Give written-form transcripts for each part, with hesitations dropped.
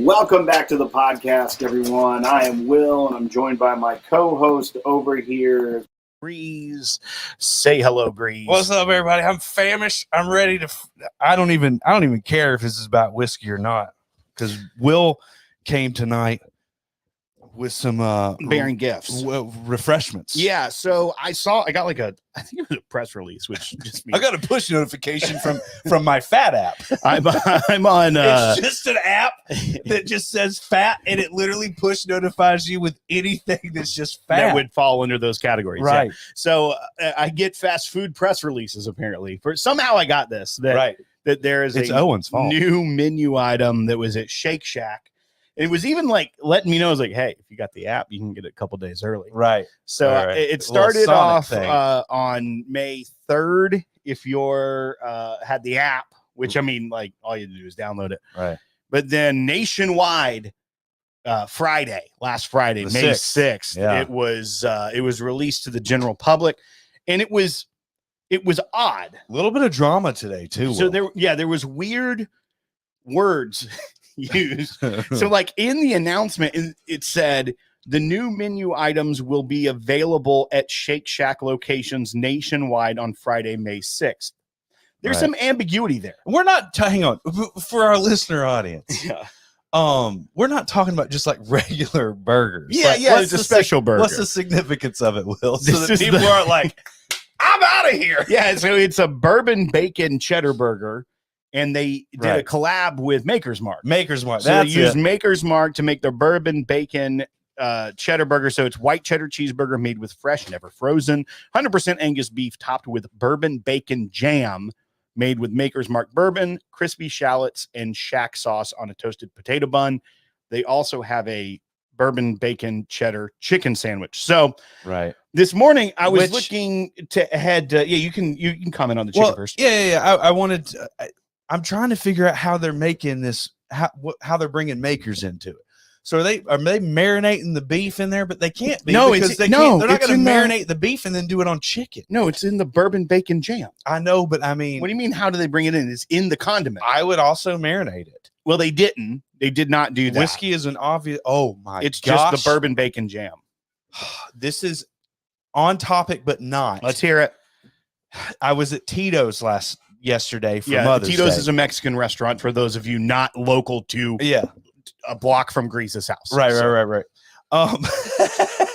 Welcome back to the podcast, everyone. I am Will, and I'm joined by my co-host over here, Greeze. Say hello, Greeze. What's up, everybody? I'm famished. I'm ready to. I don't even care if this is about whiskey or not, because Will came tonight with some bearing gifts, refreshments. Yeah, so I got like I think it was a press release, which just means I got a push notification from my Fat app. I'm on. It's just an app that just says Fat, and it literally push notifies you with anything that's just fat that would fall under those categories, right? Yeah. So I get fast food press releases apparently. Somehow I got this that there is Owen's fault. New menu item that was at Shake Shack. It was even like letting me know, I was like, hey, if you got the app, you can get it a couple days early. Right. So it started off on May 3rd. If you're had the app, which I mean, like all you do is download it. Right. But then nationwide, last Friday, May 6th, yeah. it was released to the general public, and it was odd. A little bit of drama today too. So there was weird words used. So like in the announcement, it said the new menu items will be available at Shake Shack locations nationwide on Friday, May 6th. There's some ambiguity there. We're not hang on for our listener audience. Yeah. We're not talking about just like regular burgers. Yeah, it's a special burger. What's the significance of it, Will? So This that is people aren't like, I'm out of here. Yeah, so it's a bourbon bacon cheddar burger. And they did a collab with Maker's Mark. So they used Maker's Mark to make their bourbon bacon cheddar burger. So it's white cheddar cheeseburger made with fresh, never frozen, 100% Angus beef topped with bourbon bacon jam made with Maker's Mark bourbon, crispy shallots, and shack sauce on a toasted potato bun. They also have a bourbon bacon cheddar chicken sandwich. So this morning I was looking to head. You can comment on the chicken first. I wanted to, I'm trying to figure out how they're making this, how they're bringing Makers into it. So are they marinating the beef in there? But they can't be. No, because they're not going to marinate the beef and then do it on chicken. No, it's in the bourbon bacon jam. I know, but I mean, what do you mean? How do they bring it in? It's in the condiment. I would also marinate it. Well, they didn't. They did not do that. Whiskey is an obvious. Oh my! It's just the bourbon bacon jam. This is on topic, but not. Let's hear it. I was at Tito's yesterday for Mother's Tito's Day. is a Mexican restaurant for those of you not local to a block from Grease's house. Right.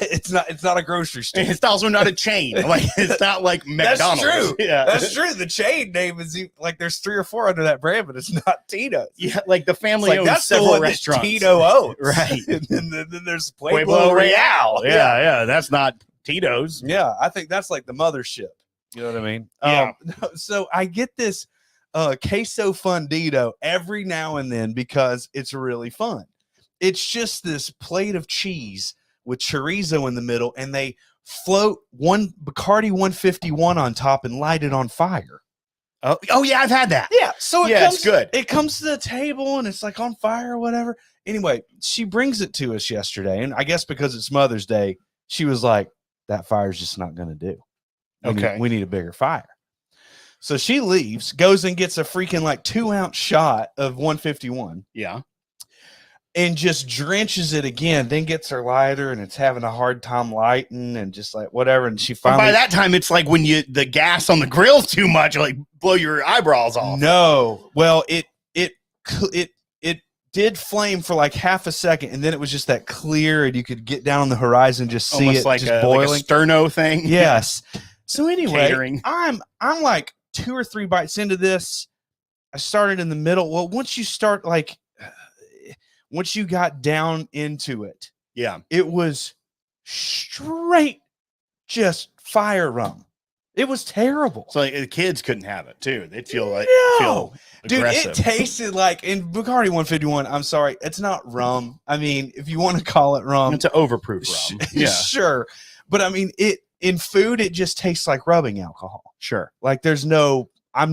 It's not a grocery store. It's also not a chain. Like it's not like McDonald's. That's true. Yeah, that's true. The chain name is like there's 3 or 4 under that brand, but it's not Tito's. Yeah, like the family owns several restaurants. Tito owns. Right. And then there's Pueblo Real. Yeah, that's not Tito's. Yeah, I think that's like the mothership. You know what I mean? Yeah. So I get this queso fundido every now and then because it's really fun. It's just this plate of cheese with chorizo in the middle, and they float one Bacardi 151 on top and light it on fire. Oh yeah, I've had that. Yeah, so it's good. It comes to the table and it's like on fire or whatever. Anyway, she brings it to us yesterday, and I guess because it's Mother's Day, she was like, "That fire's just not going to do. We need a bigger fire." So she leaves, goes and gets a freaking like 2-ounce shot of 151. Yeah. and just drenches it again, then gets her lighter and it's having a hard time lighting and just like whatever. And she finally, by that time, it's like when the gas on the grill's too much, like blow your eyebrows off. No. Well, it did flame for like half a second, and then it was just that clear, and you could get down on the horizon, just see almost it like just boiling. Like a sterno thing. Yes. So anyway, Catering. I'm like 2 or 3 bites into this. I started in the middle. Well, once you got down into it, yeah, it was straight just fire rum. It was terrible. So like, the kids couldn't have it too. They'd feel like dude, aggressive. it tasted like in Bacardi 151. I'm sorry, it's not rum. I mean, if you want to call it rum, it's an overproof rum. Yeah, sure. But I mean, in food, it just tastes like rubbing alcohol. Sure. Like there's no, I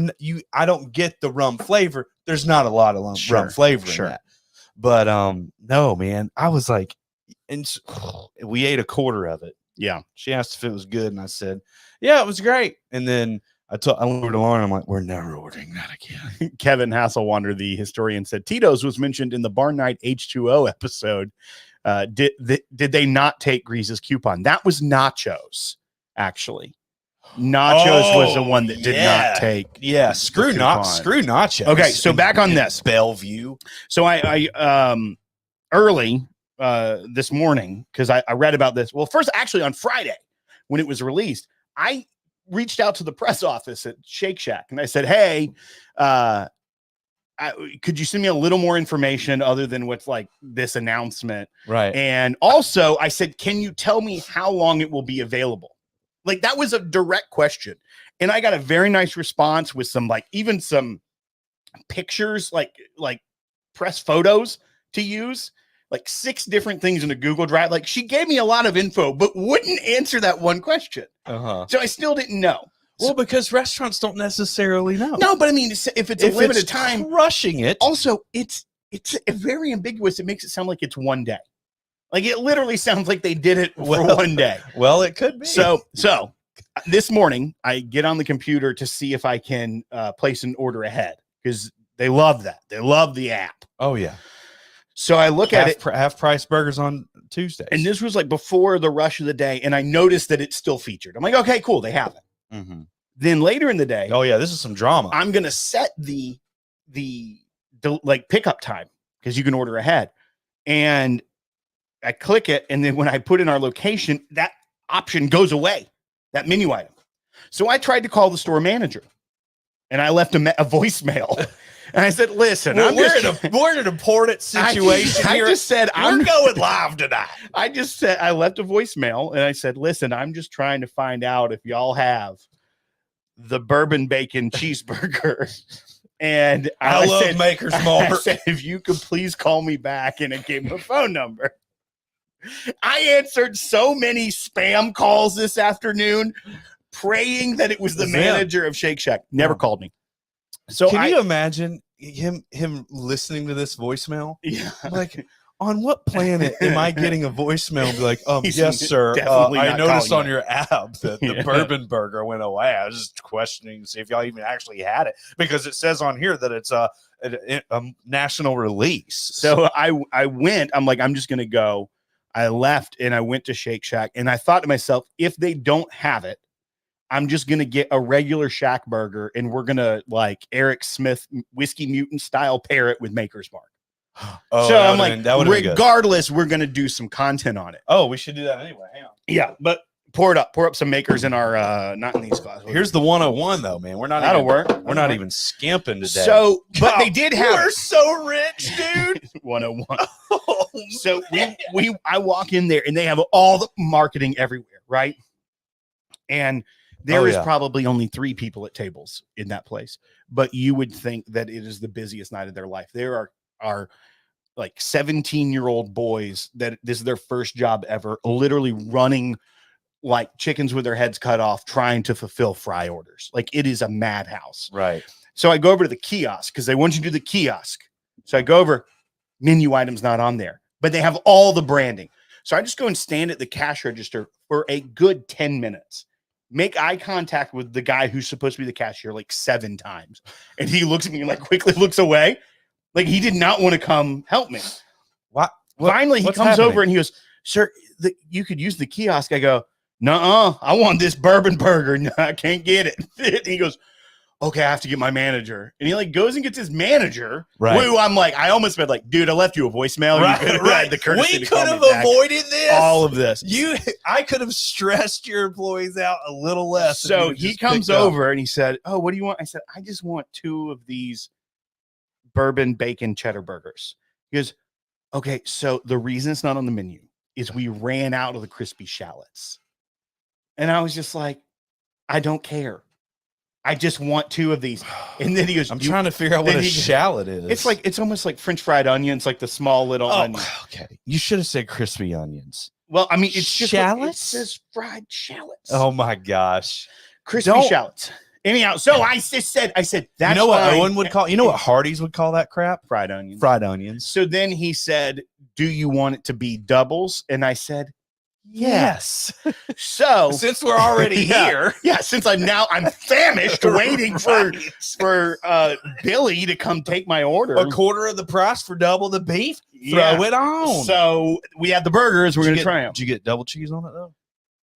don't get the rum flavor. There's not a lot of rum flavor in that. But no, man, I was like, and we ate a quarter of it. Yeah. She asked if it was good, and I said, yeah, it was great. And then I lowered the Lauren. I'm like, we're never ordering that again. Kevin Hasselwander, the historian, said Tito's was mentioned in the Bar Night H2O episode. Did they not take Grease's coupon? That was Nachos, actually. Nachos was the one that did not take. Yeah, screw Nachos. Okay, so back on this Bellevue. So I early this morning, because I read about this. Well, first, actually on Friday when it was released, I reached out to the press office at Shake Shack and I said, hey, could you send me a little more information other than what's like this announcement? Right. And also I said, can you tell me how long it will be available? Like that was a direct question. And I got a very nice response with some, like even some pictures, like press photos to use, like 6 different things in a Google Drive. Like she gave me a lot of info, but wouldn't answer that one question. So I still didn't know. Well, because restaurants don't necessarily know. No, but I mean, if it's a limited time, rushing it. Also, it's very ambiguous. It makes it sound like it's one day. Like it literally sounds like they did it for one day. Well, it could be. So this morning I get on the computer to see if I can place an order ahead because they love that. They love the app. Oh yeah. So I look at it. Half price burgers on Tuesdays. And this was like before the rush of the day. And I noticed that it's still featured. I'm like, okay, cool. They have it. Mm-hmm. Then later in the day. Oh yeah. This is some drama. I'm going to set the like pickup time because you can order ahead. And I click it. And then when I put in our location, that option goes away, that menu item. So I tried to call the store manager and I left a voicemail. And I said, listen, we're in an important situation here. I just said, we're going live tonight. I just said, I left a voicemail and I said, listen, I'm just trying to find out if y'all have the bourbon bacon cheeseburger. And I love said, Maker's Mark. I said, if you could please call me back. And it gave him a phone number. I answered so many spam calls this afternoon, praying that it was the manager of Shake Shack. Never called me. So can you imagine him listening to this voicemail? Yeah. Like, on what planet am I getting a voicemail and be like, yes, sir. I noticed on your app that the bourbon burger went away. I was just questioning to see if y'all even actually had it because it says on here that it's a national release. So I went, I'm like, I'm just going to go. I left and I went to Shake Shack and I thought to myself, if they don't have it, I'm just going to get a regular Shack burger and we're going to like Eric Smith Whiskey Mutant style pair it with Maker's Mark. So I'm like, regardless, we're going to do some content on it. Oh, we should do that anyway. Hang on. Yeah, but pour up some Makers in our, not in these glasses. Here's the 101 though, man. We're not That'll work. We're not even skimping today. So, but they did have. We're so rich, dude. 101. So I walk in there and they have all the marketing everywhere, right? And there is probably only 3 people at tables in that place, but you would think that it is the busiest night of their life. There are like 17-year-old boys that this is their first job ever, literally running like chickens with their heads cut off, trying to fulfill fry orders. Like it is a madhouse. Right. So I go over to the kiosk because they want you to do the kiosk. So I go over, menu items not on there, but they have all the branding. So I just go and stand at the cash register for a good 10 minutes. Make eye contact with the guy who's supposed to be the cashier like 7 times. And he looks at me and like quickly looks away. Like he did not want to come help me. Finally, he comes over and he goes, "Sir, you could use the kiosk." I go, "Nuh-uh, I want this bourbon burger. No, I can't get it." And he goes, "Okay, I have to get my manager." And he like goes and gets his manager. Right. Who I'm like, I almost been like, "Dude, I left you a voicemail. Right, you could have had the courtesy we to call could have me back." avoided this. All of this. I could have stressed your employees out a little less. So he comes over and he said, "Oh, what do you want?" I said, "I just want 2 of these bourbon bacon cheddar burgers." He goes, "Okay, so the reason it's not on the menu is we ran out of the crispy shallots." And I was just like, "I don't care. I just want 2 of these." And then he goes, I'm trying to figure out what a shallot is. It's almost like French fried onions, like the small little onion. Okay. You should have said crispy onions. Well, I mean, it's just shallots. It says fried shallots. Oh my gosh. Crispy shallots. Anyhow, so I said, that's you know what Owen would call, you know what Hardee's would call that crap? Fried onions. Fried onions. So then he said, "Do you want it to be doubles?" And I said, yes. So since we're already here. Yeah, since I'm famished waiting for Billy to come take my order. A quarter of the price for double the beef? Throw it on. So we have the burgers. We're going to try them. Did you get double cheese on it though?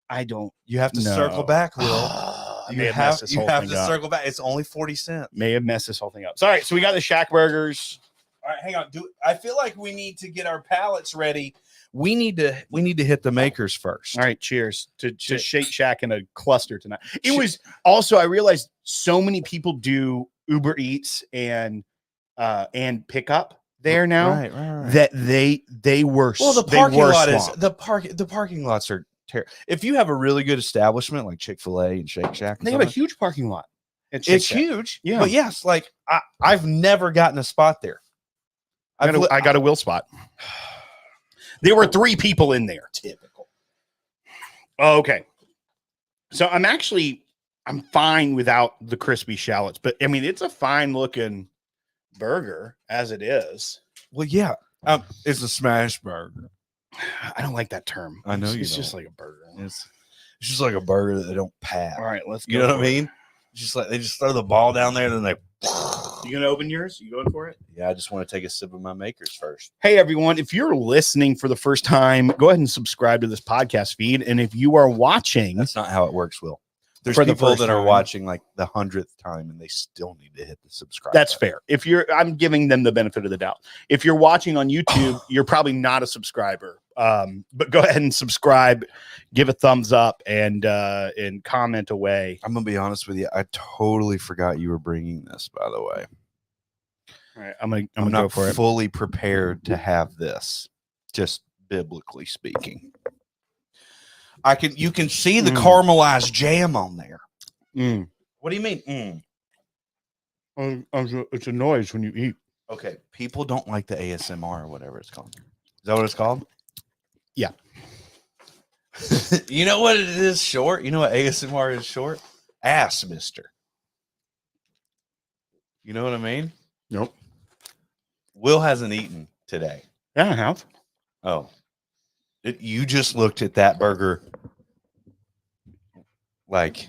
I don't. You have to circle back, Will. You have to circle back. It's only 40 cents. May have messed this whole thing up. Sorry. So we got the Shack burgers. All right, hang on. I feel like we need to get our palates ready. We need to hit the makers first. All right, cheers to Shake Shack in a cluster tonight. It was also, I realized so many people do Uber Eats and pickup there now, right. that they were. Well, the parking lot is the parking lots are terrible. If you have a really good establishment like Chick-fil-A and Shake Shack, they have a huge parking lot. It's huge, yeah. But yes, like I've never gotten a spot there. I got a Will spot. There were 3 people in there. Typical. Okay. So I'm fine without the crispy shallots, but I mean, it's a fine looking burger as it is. Well, yeah. It's a smash burger. I don't like that term. I know it's just like a burger. It's just like a burger that they don't pat. All right, let's go. You know what I mean? Just like they just throw the ball down there and then they. You gonna open yours? You going for it? Yeah, I just want to take a sip of my makers first. Hey everyone, if you're listening for the first time, go ahead and subscribe to this podcast feed. And if you are watching, that's not how it works, Will. There's people that are watching like the 100th time and they still need to hit the subscribe. That's fair. I'm giving them the benefit of the doubt. If you're watching on YouTube, you're probably not a subscriber. But go ahead and subscribe, give a thumbs up, and comment away. I'm gonna be honest with you. I totally forgot you were bringing this. By the way, all right, I'm gonna not go for it. Fully prepared to have this, just biblically speaking. You can see the caramelized jam on there. What do you mean? It's a noise when you eat. Okay, people don't like the ASMR or whatever it's called. Is that what it's called? Yeah. You know what it is short? You know what ASMR is short? Ass mister. You know what I mean? Nope. Will hasn't eaten today. Yeah, I have. Oh. You just looked at that burger like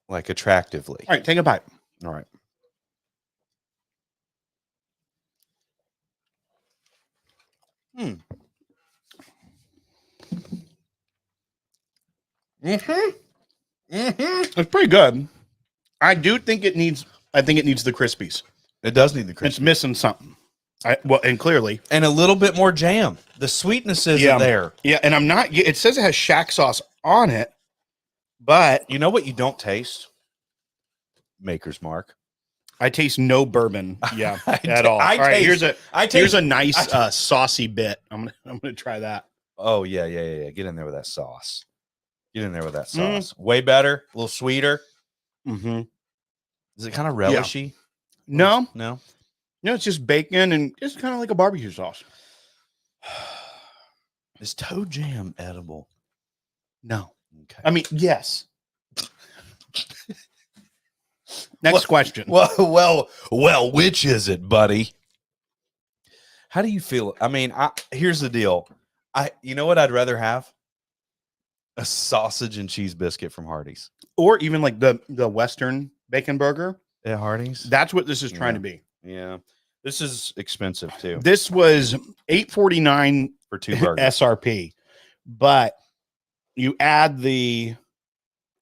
attractively. All right, take a bite. All right. It's pretty good. I think it needs the Crispies. It does need the Crispies. It's missing something. And clearly. And a little bit more jam. The sweetness isn't there. Yeah, and it says it has Shack sauce on it, but you know what you don't taste? Maker's Mark. I taste no bourbon. Yeah, at all. All right, here's a nice saucy bit. I'm gonna try that. Oh yeah. Get in there with that sauce. Way better, a little sweeter. Mm-hmm. Is it kind of relishy? No. No, it's just bacon and it's kind of like a barbecue sauce. Is toe jam edible? No. Okay. I mean, yes. Next question. Well, which is it, buddy? How do you feel? I mean, here's the deal. You know what I'd rather have? A sausage and cheese biscuit from Hardee's. Or even like the Western bacon burger at Hardee's. That's what this is trying to be. Yeah. This is expensive too. This was $8.49 for 2 burgers. SRP, but you add the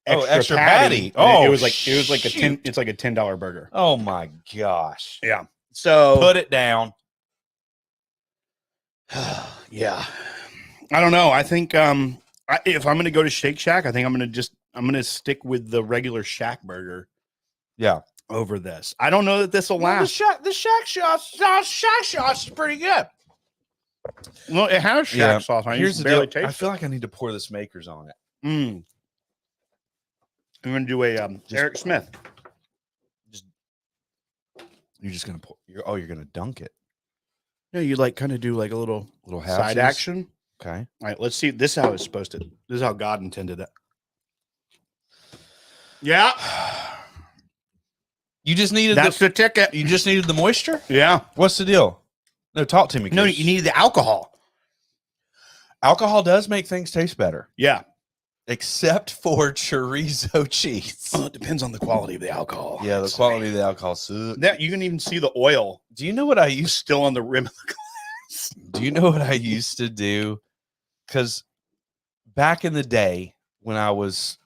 extra patty. Oh, it was like a $10. It's like a $10 burger. Oh my gosh! Yeah. So put it down. Yeah. I don't know. I think if I'm going to go to Shake Shack, I think I'm going to stick with the regular Shack burger. Yeah. Over this. I don't know that this will last. The Shack sauce is pretty good. Well, it has Shack sauce. Here's the deal. I feel like I need to pour this Makers on it. I'm going to do a Eric Smith. You're just going to pour. You're going to dunk it. Yeah, you like kind of do like a little side action. Okay. All right, let's see. This is how it's supposed to. This is how God intended it. Yeah. You just needed That's the ticket. You just needed the moisture? Yeah. What's the deal? No, talk to me. No, you needed the alcohol. Alcohol does make things taste better. Yeah. Except for chorizo cheese. Oh, it depends on the quality of the alcohol. Yeah, the quality of the alcohol. That you can even see the oil. Do you know what I used still on the rim of the glass? Do you know what I used to do? Because back in the day when I was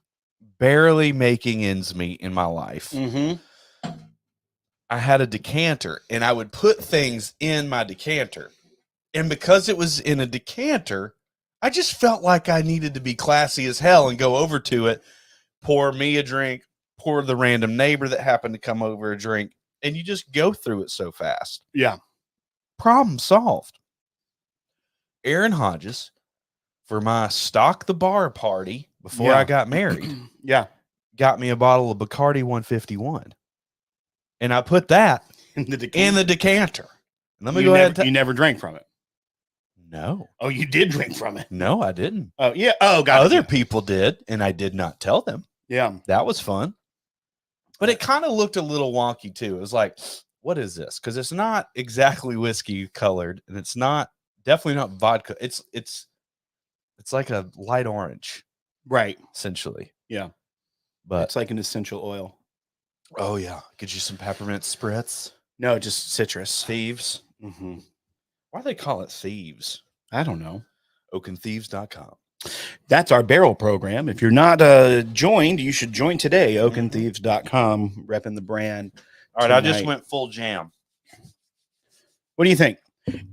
barely making ends meet in my life, I had a decanter and I would put things in my decanter. And because it was in a decanter, I just felt like I needed to be classy as hell and go over to it, pour me a drink, pour the random neighbor that happened to come over a drink, and you just go through it so fast. Yeah. Problem solved. Aaron Hodges, for my Stock the Bar party before I got married, got me a bottle of Bacardi 151. And I put that in the decanter. Let me go ahead. You never drank from it. No. Oh, you did drink from it. No, I didn't. Oh, yeah. Oh, God. Other people did, and I did not tell them. Yeah. That was fun. But it kind of looked a little wonky, too. It was like, what is this? Because it's not exactly whiskey colored, and it's not definitely not vodka. It's like a light orange. Right. Essentially. Yeah. But it's like an essential oil. Oh, yeah. Get you some peppermint spritz. No, just citrus. Thieves. Mm-hmm. Why do they call it Thieves? I don't know. OakenThieves.com. That's our barrel program. If you're not joined, you should join today. OakenThieves.com, repping the brand. All right, I just went full jam. What do you think?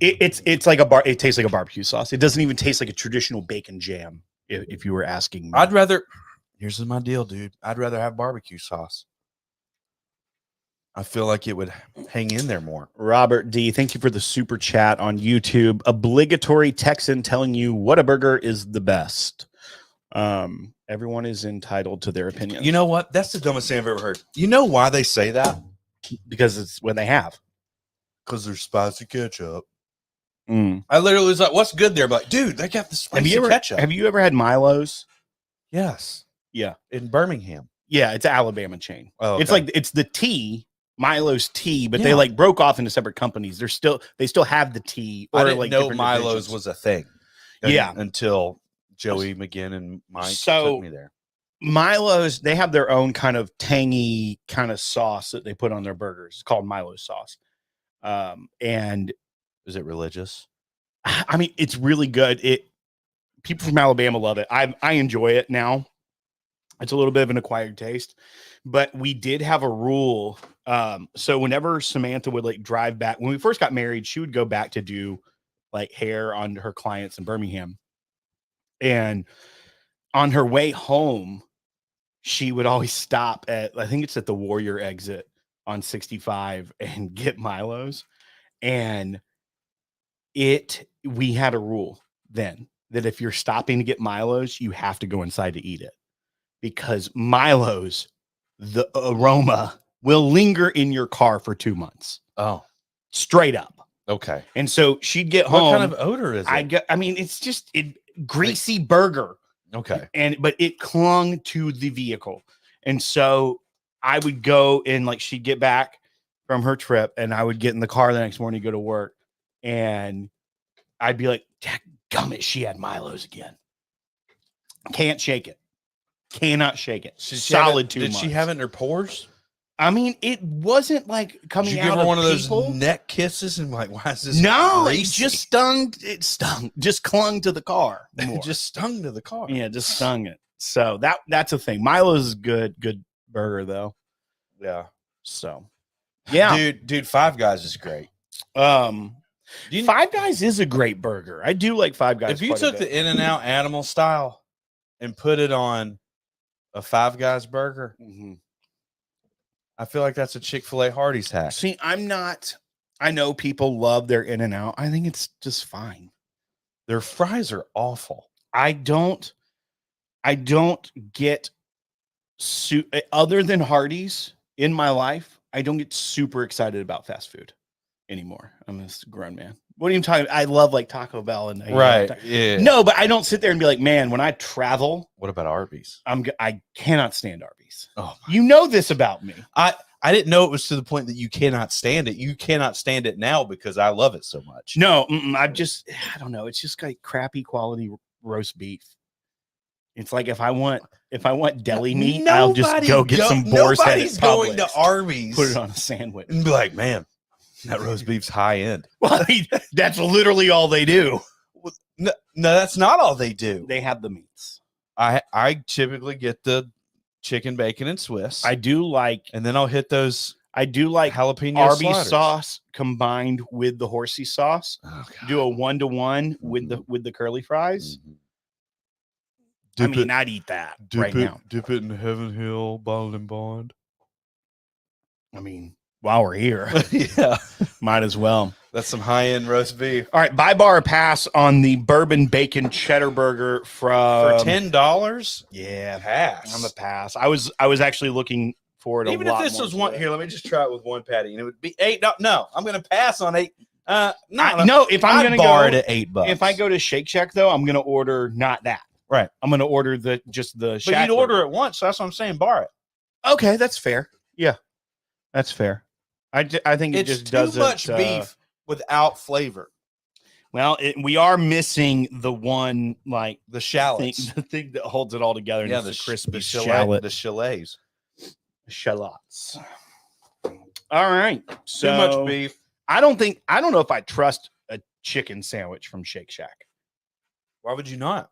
It's like it tastes like a barbecue sauce. It doesn't even taste like a traditional bacon jam, if you were asking me. Here's my deal, dude. I'd rather have barbecue sauce. I feel like it would hang in there more. Robert D, thank you for the super chat on YouTube. Obligatory Texan telling you what a burger is the best. Everyone is entitled to their opinion. You know what? That's the dumbest thing I've ever heard. You know why they say that? Because it's what they have. Because there's spicy ketchup. I literally was like, what's good there? I'm like, dude, they got the spicy ketchup. Have you ever had Milo's? Yes. Yeah. In Birmingham. Yeah, it's an Alabama chain. Oh, okay. It's like it's the tea. Milo's tea, but they like broke off into separate companies. They still have the tea. Or I didn't know Milo's was a thing. Until Joey McGinn and Mike took me there. Milo's, they have their own kind of tangy kind of sauce that they put on their burgers. It's called Milo's sauce. And is it religious? I mean, it's really good. People from Alabama love it. I enjoy it now. It's a little bit of an acquired taste, but we did have a rule. So whenever Samantha would like drive back, when we first got married, she would go back to do like hair on her clients in Birmingham. And on her way home, she would always stop at, I think it's at the Warrior exit on 65 and get Milo's. And we had a rule then that if you're stopping to get Milo's, you have to go inside to eat it. Because Milo's, the aroma will linger in your car for 2 months. Oh, straight up. Okay. And so she'd get home. What kind of odor is it? I mean, it's just greasy burger. Okay. But it clung to the vehicle. And so I would go and like, she'd get back from her trip and I would get in the car the next morning to go to work. And I'd be like, dadgummit, she had Milo's again. Can't shake it. Cannot shake it. Solid 2 months. Did she have it in her pores? I mean, it wasn't like coming Did you out give her of one of people. those neck kisses and like, why is this? No, greasy? it just stung. It stung. Just clung to the car. It just stung to the car. Yeah, just stung it. So that's a thing. Milo's is good burger though. Yeah. So, yeah, dude, Five Guys is great. Five Guys is a great burger. I do like Five Guys. If you took the In-N-Out animal style and put it on a Five Guys burger, I feel like that's a Chick-fil-A Hardee's hack. See, I'm not. I know people love their In-N-Out. I think it's just fine. Their fries are awful. I don't get other than Hardee's in my life. I don't get super excited about fast food anymore. I'm a grown man. What are you talking about? I love like Taco Bell and right. Yeah. No, but I don't sit there and be like, man, when I travel, what about Arby's? I cannot stand Arby's. Oh, you know this about me. I didn't know it was to the point that you cannot stand it. You cannot stand it now because I love it so much. No, I don't know. It's just like crappy quality roast beef. It's like if I want deli meat, I'll just go get some boar's head. Nobody's going to Arby's, put it on a sandwich, and be like, man, that roast beef's high end. Well, I mean, that's literally all they do. No, that's not all they do. They have the meats. I typically get the chicken, bacon, and Swiss. I do like, and then I'll hit those. I do like jalapeno Arby's sliders. sauce combined with the horsey sauce. Oh, do a 1-to-1 with the curly fries. I'd eat that now. Dip it in Heaven Hill Bottled and Bond. I mean, while we're here, yeah, might as well. That's some high-end roast beef. All right, buy bar or pass on the Bourbon Bacon Cheddar Burger for $10. Yeah, pass. I'm a pass. I was actually looking forward. Even if this was one here, let me just try it with one patty, and it would be $8. No, I'm going to pass on $8. No, if I'm going to bar it at $8. If I go to Shake Shack though, I'm going to order not that. Right. I'm going to order just the Shack. But you'd order it once, so that's what I'm saying. Bar it. Okay, that's fair. Yeah, that's fair. I think it just doesn't. It's too much beef without flavor. Well, we are missing the one, like the shallots, the thing that holds it all together. Yeah, the crispy shallot, the shallots, shallots. All right, so too much beef. I don't know if I trust a chicken sandwich from Shake Shack. Why would you not?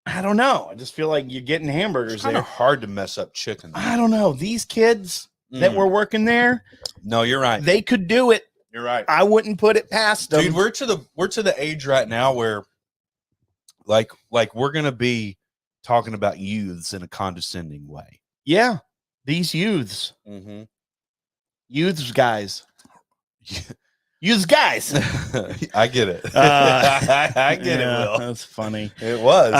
I don't know. I just feel like you're getting hamburgers. It's kind of hard to mess up chicken. I don't know. These kids that were working there. No, you're right. They could do it. You're right. I wouldn't put it past them. Dude, we're to the age right now where like we're gonna be talking about youths in a condescending way. Yeah. These youths. Youths guys. Youths guys. I get it. I get it, Will. That's funny. It was.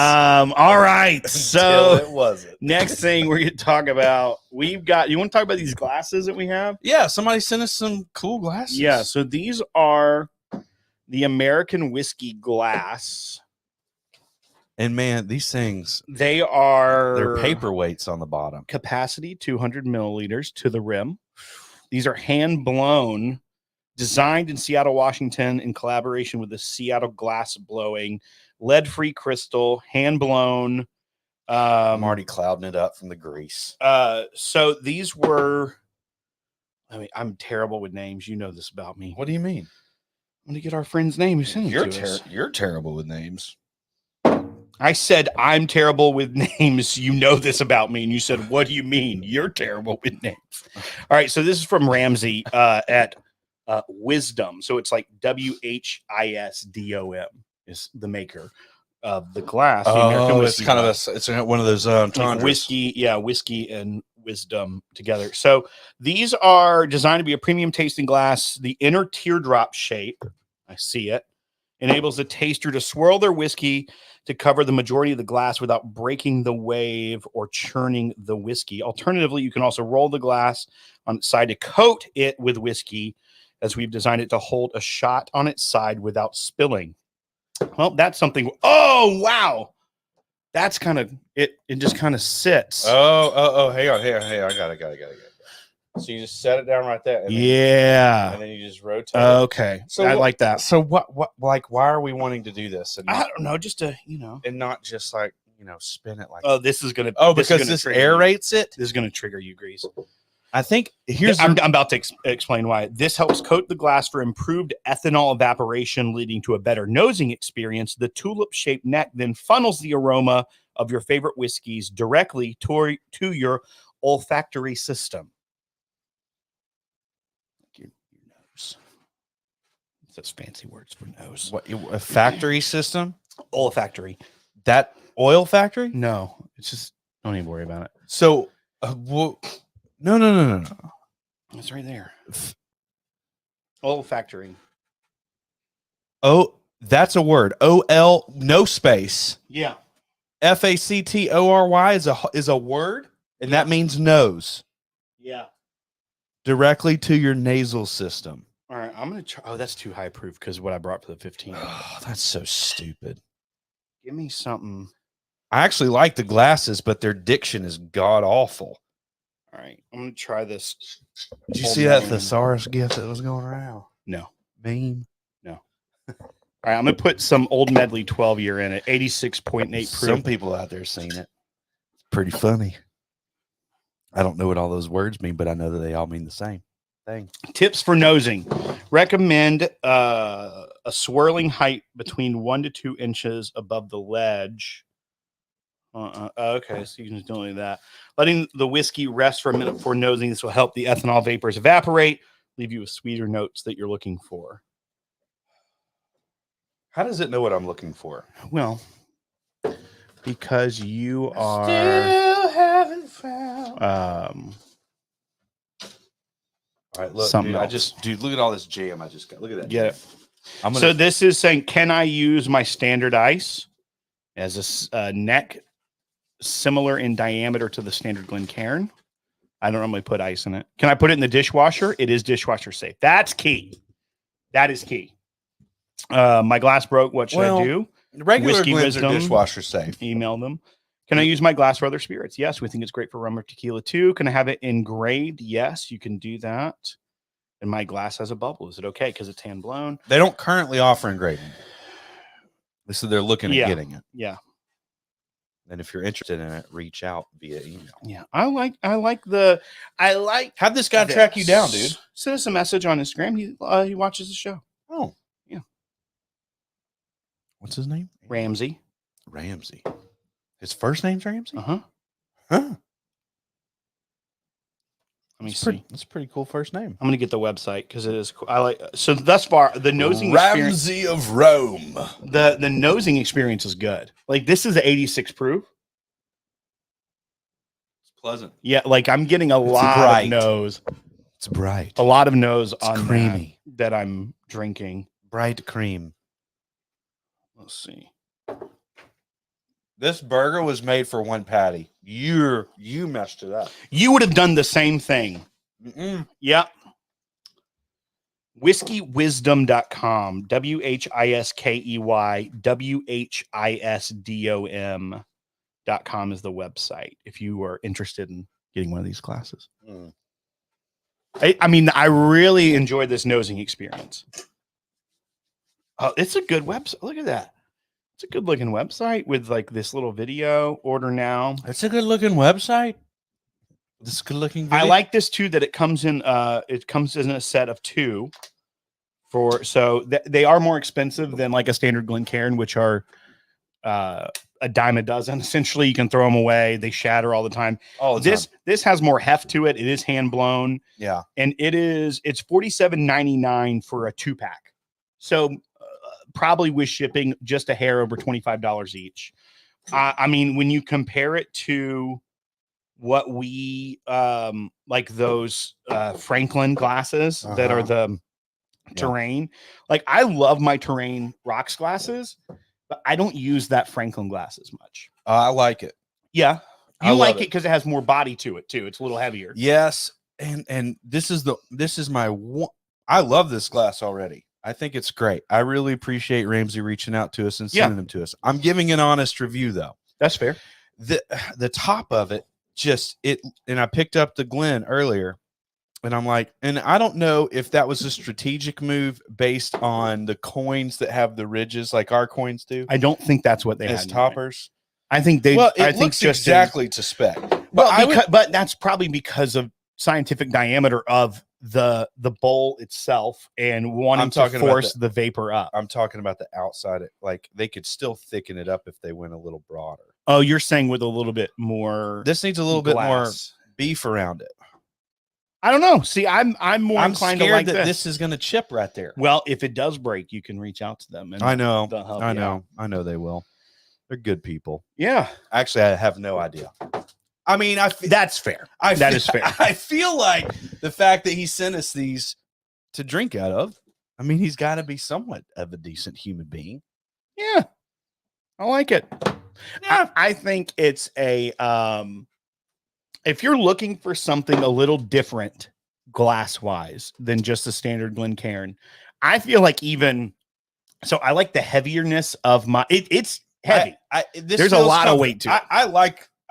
All right. So it wasn't. Next thing we're gonna talk about, you want to talk about these glasses that we have? Yeah, somebody sent us some cool glasses. Yeah, so these are the American whiskey glass. And man, these things, they're paperweights on the bottom. Capacity 200 milliliters to the rim. These are hand blown, designed in Seattle, Washington, in collaboration with the Seattle Glass Blowing, lead-free crystal, hand blown. I'm already clouding it up from the grease. So these were. I mean, I'm terrible with names. You know this about me. What do you mean? I'm gonna get our friend's name. Who sent it to us. You're terrible with names. I said I'm terrible with names. You know this about me, and you said, "What do you mean? You're terrible with names." All right, so this is from Ramsey at Wisdom. So it's like WHISDOM is the maker of the glass. Oh, it's kind glass. It's one of those like whiskey, whiskey and wisdom together. So these are designed to be a premium tasting glass. The inner teardrop shape, I see it, enables the taster to swirl their whiskey to cover the majority of the glass without breaking the wave or churning the whiskey. Alternatively, you can also roll the glass on its side to coat it with whiskey, as we've designed it to hold a shot on its side without spilling. Well, that's something. Oh, wow. That's kind of it. It just kind of sits. Oh, hang on. I got it. So you just set it down right there. And then you just rotate. Okay. So I like that. So what, why are we wanting to do this? And I don't know. Just to, and not just spin it like. Oh, this is going to. Oh, because this aerates it. This is going to trigger you, Grease. I think I'm about to explain why. This helps coat the glass for improved ethanol evaporation, leading to a better nosing experience. The tulip-shaped neck then funnels the aroma of your favorite whiskeys directly to your olfactory system. Your nose. That's fancy words for nose. What, a factory system? Olfactory. That oil factory? No, it's just don't even worry about it. So, no. It's right there. Olfactory. Oh, that's a word. O-L, no space. Yeah. F-A-C-T-O-R-Y is a word, and that means nose. Yeah. Directly to your nasal system. All right, I'm going to try. Oh, that's too high proof because what I brought for the 15. Oh, that's so stupid. Give me something. I actually like the glasses, but their diction is god awful. All right, I'm going to try this. Did you see that thesaurus gift that was going around? No. Meme? No. All right, I'm going to put some Old Medley 12-year in it, 86.8 proof. Some people out there seen it. It's pretty funny. I don't know what all those words mean, but I know that they all mean the same thing. Tips for nosing. Recommend a swirling height between 1 to 2 inches above the ledge. Okay, so you can just do that. Letting the whiskey rest for a minute before nosing. This will help the ethanol vapors evaporate, leave you with sweeter notes that you're looking for. How does it know what I'm looking for? Well, because you are still haven't found. All right, look, something dude, look at all this jam I just got. Look at that. Get it. So this is saying, can I use my standard ice as a neck similar in diameter to the standard Glencairn? I don't normally put ice in it. Can I put it in the dishwasher? It is dishwasher safe. That's key. That is key. My glass broke. What should I do? Regular Whiskey Glens are Wisdom. dishwasher safe. Email them. Can I use my glass for other spirits? Yes, we think it's great for rum or tequila too. Can I have it engraved? Yes, you can do that. And my glass has a bubble. Is it okay? Because it's hand blown. They don't currently offer engraving. They said they're looking at getting it. Yeah. And if you're interested in it, reach out via email. Yeah. I like Have this guy track you down, dude. Send us a message on Instagram. He watches the show. Oh. Yeah. What's his name? Ramsey. His first name's Ramsey? Uh-huh. Huh. Let me see. That's a pretty cool first name. I'm gonna get the website because it is cool. So thus far the nosing Ramsey of Rome. The nosing experience is good. Like this is 86 proof. It's pleasant. Yeah, like I'm getting a lot of nose. It's bright. A lot of nose on creamy that I'm drinking. Bright cream. Let's see. This burger was made for one patty. You messed it up. You would have done the same thing. Mm-mm. Yep. Whiskeywisdom.com. WHISKEYWHISDOM.com is the website if you are interested in getting one of these classes. Mm. I mean, I really enjoyed this nosing experience. It's a good website. Look at that. It's a good looking website with like this little video. Order now. It's a good looking website. This good looking video. I like this too that it comes in a set of 2 so they are more expensive than like a standard Glencairn, which are a dime a dozen. Essentially, you can throw them away. They shatter all the time. This has more heft to it. It is hand blown. Yeah. And it's $47.99 for a 2-pack. So probably with shipping just a hair over $25 each. I mean, when you compare it to what we like those Franklin glasses that are the terrain, like I love my terrain rocks glasses, but I don't use that Franklin glasses much. I like it. Yeah. You like it because it has more body to it too. It's a little heavier. Yes. And this is my one. I love this glass already. I think it's great. I really appreciate Ramsey reaching out to us and sending them to us. I'm giving an honest review though. That's fair. The top of it and I picked up the Glen earlier and I'm like, and I don't know if that was a strategic move based on the coins that have the ridges like our coins do. I don't think that's what they as had toppers. I think they. Well, I think looks exactly to spec. But that's probably because of scientific diameter of the bowl itself and wanting to force the vapor up. I'm talking about the outside. Like they could still thicken it up if they went a little broader. Oh, you're saying with a little bit more. This needs a little bit more beef around it. I don't know. See, I'm more inclined to like that this is going to chip right there. Well, if it does break, you can reach out to them. And I know they will. They're good people. Yeah. Actually, I have no idea. I mean, that's fair. That is fair. I feel like the fact that he sent us these to drink out of, I mean, he's got to be somewhat of a decent human being. Yeah. I like it. Yeah. I think it's a, if you're looking for something a little different glass-wise than just a standard Glencairn, I feel like so I like the heavierness of it's heavy. There's a lot of weight to it.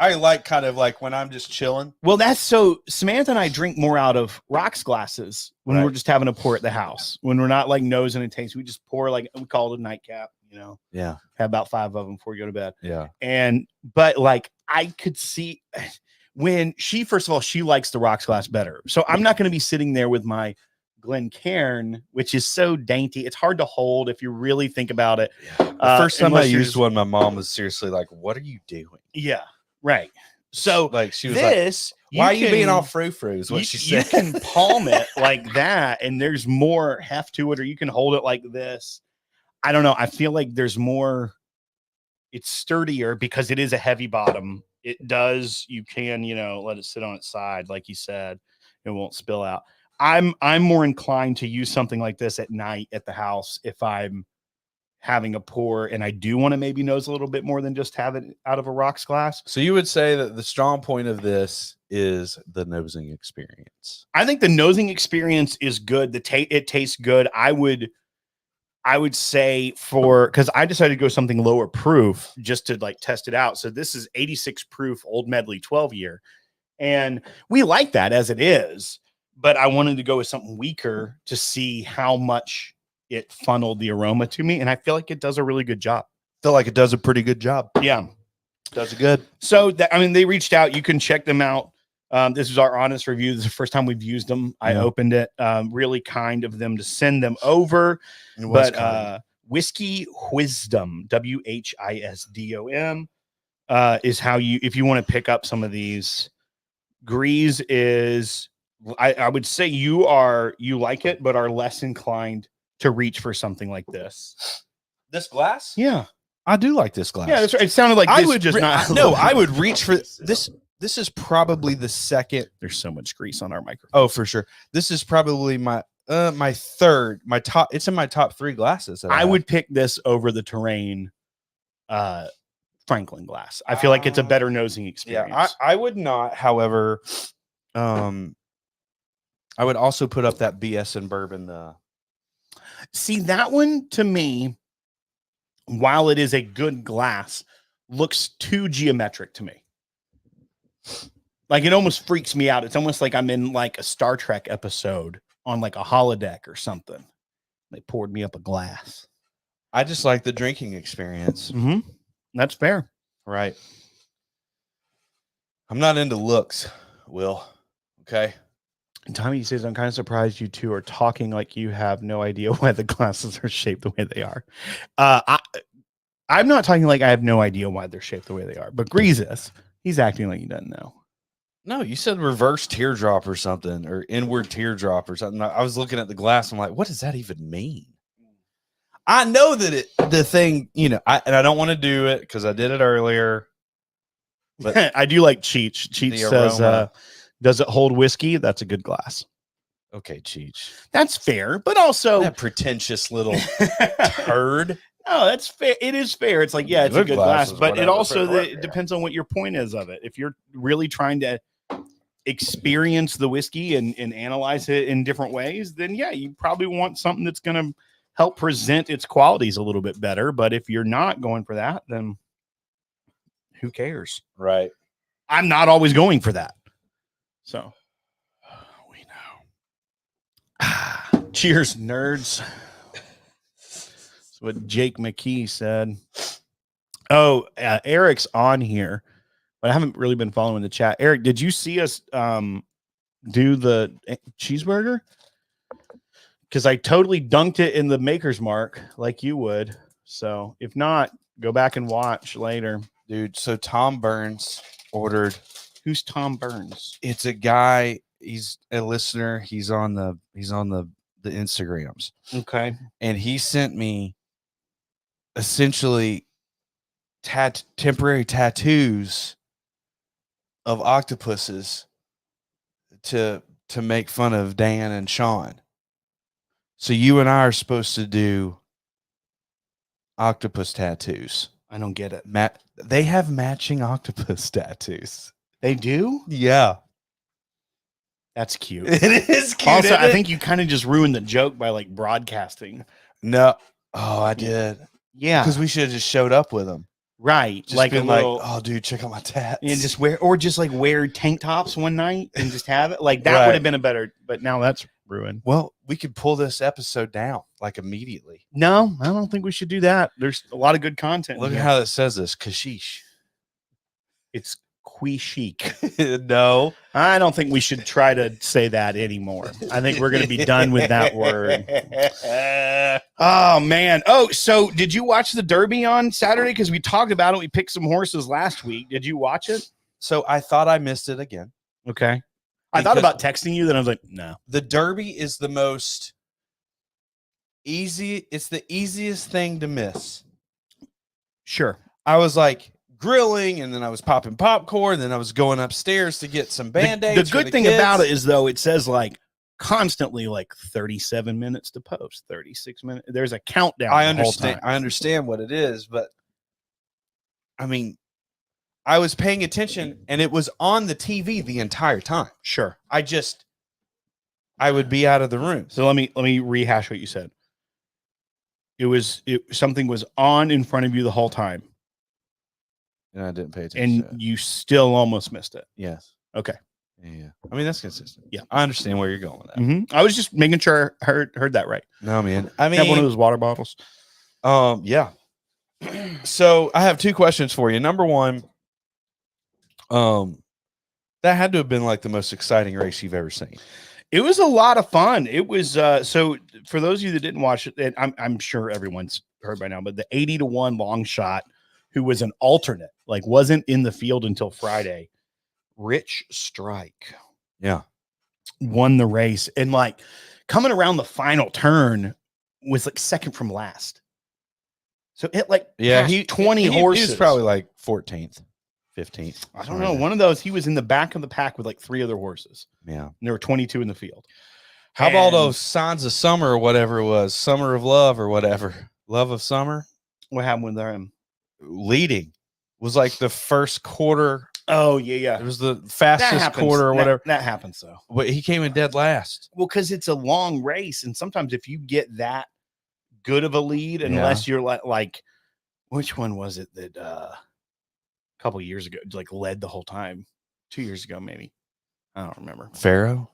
I like kind of like when I'm just chilling. Well, Samantha and I drink more out of rocks glasses when we're just having a pour at the house. When we're not like nosing and tasting, we just pour we call it a nightcap, Yeah. Have about 5 of them before you go to bed. Yeah. But like I could see when first of all, she likes the rocks glass better. So I'm not going to be sitting there with my Glencairn, which is so dainty. It's hard to hold if you really think about it. Yeah. The first time I used one, my mom was seriously like, "What are you doing?" Yeah. Right. So like she was like, "Why are you being all frou-frou?" Is what she said. You can palm it like that, and there's more heft to it, or you can hold it like this. I don't know. I feel like there's more. It's sturdier because it is a heavy bottom. It does. You can, let it sit on its side, like you said. It won't spill out. I'm more inclined to use something like this at night at the house if I'm having a pour and I do want to maybe nose a little bit more than just have it out of a rocks glass. So you would say that the strong point of this is the nosing experience. I think the nosing experience is good. It tastes good. I would say because I decided to go something lower proof just to like test it out. So this is 86 proof Old Medley 12 year. And we like that as it is, but I wanted to go with something weaker to see how much it funneled the aroma to me. And I feel like it does a really good job. I feel like it does a pretty good job. Yeah. Does it good. So they reached out. You can check them out. This is our honest review. This is the first time we've used them. I opened it. Really kind of them to send them over. But Whiskey Wisdom, WHISDOM, is how if you want to pick up some of these. Greeze is, I would say you like it, but are less inclined to reach for something like this. This glass? Yeah. I do like this glass. Yeah, that's right. It sounded like I this would just not. No, I would reach for this. This is probably the second. There's so much grease on our microphone. Oh, for sure. This is probably my top. It's in my top 3 glasses. I would pick this over the Terrain Franklin glass. I feel like it's a better nosing experience. Yeah, I would not. However, I would also put up that BS and bourbon. See, that one to me, while it is a good glass, looks too geometric to me. Like it almost freaks me out. It's almost like I'm in like a Star Trek episode on like a holodeck or something. They poured me up a glass. I just like the drinking experience. Mm-hmm. That's fair. Right. I'm not into looks, Will. Okay. And Tommy says, I'm kind of surprised you two are talking like you have no idea why the glasses are shaped the way they are. I'm not talking like I have no idea why they're shaped the way they are, but Greeze is. He's acting like he doesn't know. No, you said reverse teardrop or something, or inward teardrop or something. I was looking at the glass. I'm like, what does that even mean? I know that the thing, and I don't want to do it because I did it earlier. But I do like Cheech. Cheech says, does it hold whiskey? That's a good glass. Okay, Cheech. That's fair, but also that pretentious little turd. No, that's fair. It is fair. It's like, yeah, it's a good glass, but it also it depends on what your point is of it. If you're really trying to experience the whiskey and analyze it in different ways, then yeah, you probably want something that's going to help present its qualities a little bit better. But if you're not going for that, then who cares? Right. I'm not always going for that. So we know. Cheers, nerds. That's what Jake McKee said. Oh, Eric's on here, but I haven't really been following the chat. Eric, did you see us do the cheeseburger? Because I totally dunked it in the Maker's Mark like you would. So if not, go back and watch later. Dude, so Tom Burns ordered. Who's Tom Burns? It's a guy. He's a listener. He's on the Instagrams. Okay. And he sent me essentially temporary tattoos of octopuses to make fun of Dan and Sean. So you and I are supposed to do octopus tattoos. I don't get it. They have matching octopus tattoos. They do? Yeah. That's cute. It is cute. Also, I think you kind of just ruined the joke by like broadcasting. No. Oh, I did. Yeah. Because we should have just showed up with them. Right. Just like a little, like, oh, dude, check out my tats. And just wear tank tops one night and just have it. Like that would have been a better, but now that's ruined. Well, we could pull this episode down like immediately. No, I don't think we should do that. There's a lot of good content. Look at how it says this. Kashish. It's chic. No, I don't think we should try to say that anymore. I think we're going to be done with that word. Oh, man. Oh, so did you watch the Derby on Saturday? Because we talked about it. We picked some horses last week. Did you watch it? So I thought I missed it again. Okay. I thought about texting you, then I was like, no. The Derby is the most easy. It's the easiest thing to miss. Sure. I was like grilling, and then I was popping popcorn, and then I was going upstairs to get some Band-Aids. The good thing about it is, though, it says like constantly like 37 minutes to post, 36 minutes. There's a countdown. I understand what it is, but I mean, I was paying attention, and it was on the TV the entire time. Sure. I would be out of the room. So let me rehash what you said. Something was on in front of you the whole time. And I didn't pay attention. And you still almost missed it. Yes. Okay. Yeah. I mean, that's consistent. Yeah. I understand where you're going with that. Mm-hmm. I was just making sure I heard that right. No, man. I mean, have one of those water bottles. Yeah. So I have two questions for you. Number one, that had to have been like the most exciting race you've ever seen. It was a lot of fun. It was so for those of you that didn't watch it, and I'm sure everyone's heard by now, but the 80-1 long shot, who was an alternate, like wasn't in the field until Friday, Rich Strike. Yeah. Won the race. And like coming around the final turn was like second from last. So it like 20 horses. He was probably like 14th, 15th. I don't know. One of those, he was in the back of the pack with like 3 other horses. Yeah. And there were 22 in the field. How about those Signs of Summer or whatever it was? Summer of Love or whatever. Love of Summer? What happened with them? Leading was like the first quarter. Oh, yeah. It was the fastest quarter or whatever. That happens, though. But he came in dead last. Well, because it's a long race. And sometimes if you get that good of a lead, unless you're like, which one was it that a couple of years ago, like led the whole time? 2 years ago, maybe. I don't remember. Pharaoh?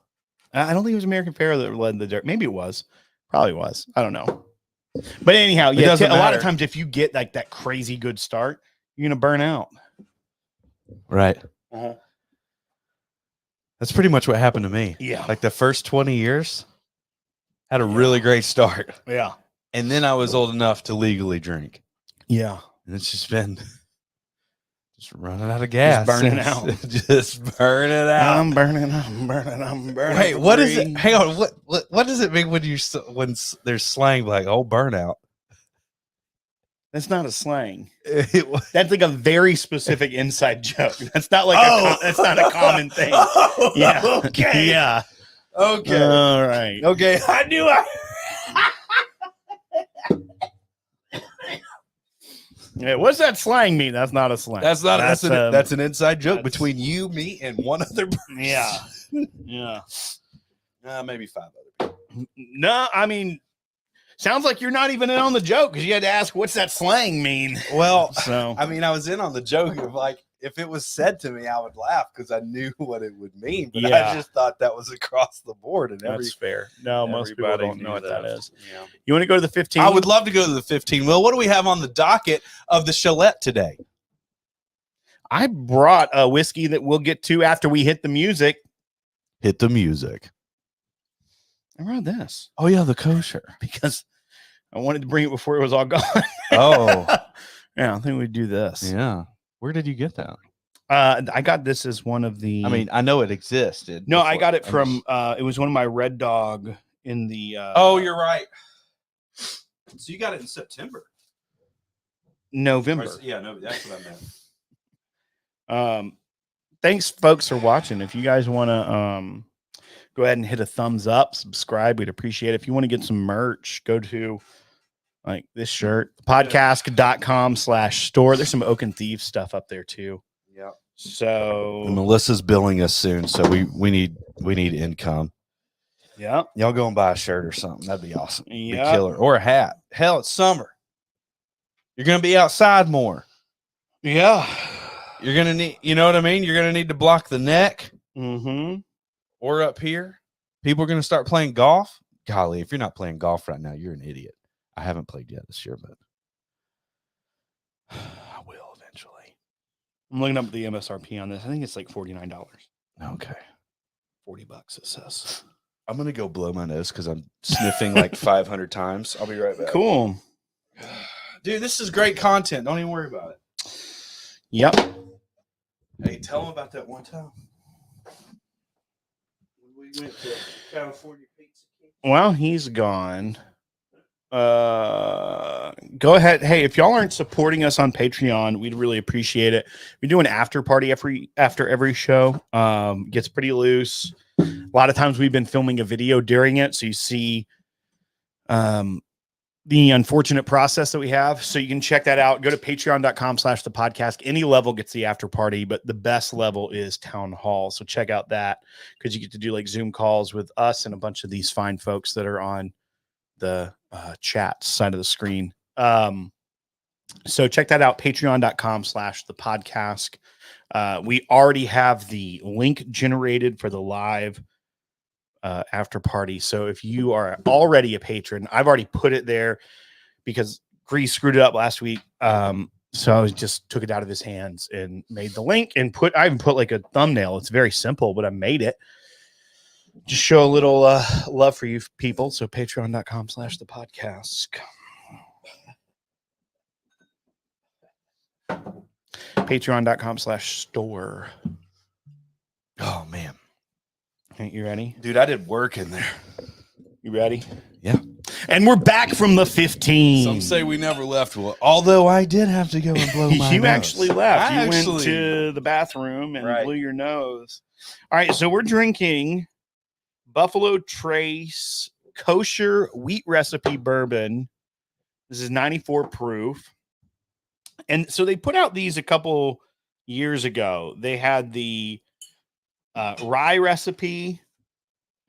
I don't think it was American Pharaoh that led the dirt. Maybe it was. Probably was. I don't know. But anyhow, yeah, a lot of times if you get like that crazy good start, you're going to burn out. Right. That's pretty much what happened to me. Yeah. Like the first 20 years, had a really great start. Yeah. And then I was old enough to legally drink. Yeah. And it's just been just running out of gas. Just burning out. Just burn it out. I'm burning. Wait, what is it? Hang on. What does it mean when there's slang like, oh, burnout? That's not a slang. That's like a very specific inside joke. That's not like that's not a common thing. Oh, yeah. Okay. Yeah. Okay. All right. Okay. I knew Yeah, what's that slang mean? That's not a slang. That's an inside joke between you, me, and one other person. Yeah. Yeah. Maybe 5 other people. No, I mean, sounds like you're not even in on the joke because you had to ask, what's that slang mean? Well, so I mean, I was in on the joke of like, if it was said to me, I would laugh because I knew what it would mean. But I just thought that was across the board. And that's fair. No, most people don't know what that is. Yeah. You want to go to the 15? I would love to go to the 15. Well, what do we have on the docket of the Chalette today? I brought a whiskey that we'll get to after we hit the music. Hit the music. I brought this. Oh yeah, the kosher. Because I wanted to bring it before it was all gone. Oh. Yeah, I think we'd do this. Yeah. Where did you get that? I got this as one of the. I mean, I know it existed. No, I got it from. It was one of my Red Dog in the. Oh, you're right. So you got it in September, November. Yeah, no, that's what I meant. Thanks, folks, for watching. If you guys want to go ahead and hit a thumbs up, subscribe, we'd appreciate it. If you want to get some merch, go to like this shirt, podcast.com/store. There's some Oak and Thieves stuff up there too. Yeah. So and Melissa's billing us soon, so we need income. Yeah. Y'all go and buy a shirt or something. That'd be awesome. Yeah. Killer. Or a hat. Hell, it's summer. You're gonna be outside more. Yeah. You're gonna need, you know what I mean? You're gonna need to block the neck. Mm-hmm. Or up here. People are gonna start playing golf. Golly, if you're not playing golf right now, you're an idiot. I haven't played yet this year, but I will eventually. I'm looking up the MSRP on this. I think it's like $49. Okay. $40 it says. I'm going to go blow my nose because I'm sniffing like 500 times. I'll be right back. Cool. Dude, this is great content. Don't even worry about it. Yep. Hey, tell them about that one time. We went to California Pizza King. Well, he's gone. Go ahead. Hey, if y'all aren't supporting us on Patreon, we'd really appreciate it. We do an after party after every show. Gets pretty loose. A lot of times we've been filming a video during it, so you see the unfortunate process that we have. So you can check that out. Go to patreon.com/the podcast. Any level gets the after party, but the best level is town hall. So check out that because you get to do like Zoom calls with us and a bunch of these fine folks that are on the chat side of the screen. So check that out, patreon.com/the podcast. We already have the link generated for the live after party. So if you are already a patron, I've already put it there because Grease screwed it up last week. So I just took it out of his hands and made the link and I even put like a thumbnail. It's very simple, but I made it. Just show a little love for you people. So patreon.com/the podcast. Patreon.com/store. Oh, man. Ain't you ready? Dude, I did work in there. You ready? Yeah. And we're back from the 15. Some say we never left. Although I did have to go and blow my You nose. actually left. I You went to the bathroom and blew your nose. All right. So we're drinking Buffalo Trace Kosher Wheat Recipe Bourbon. This is 94 proof. And so they put out these a couple years ago. They had the rye recipe.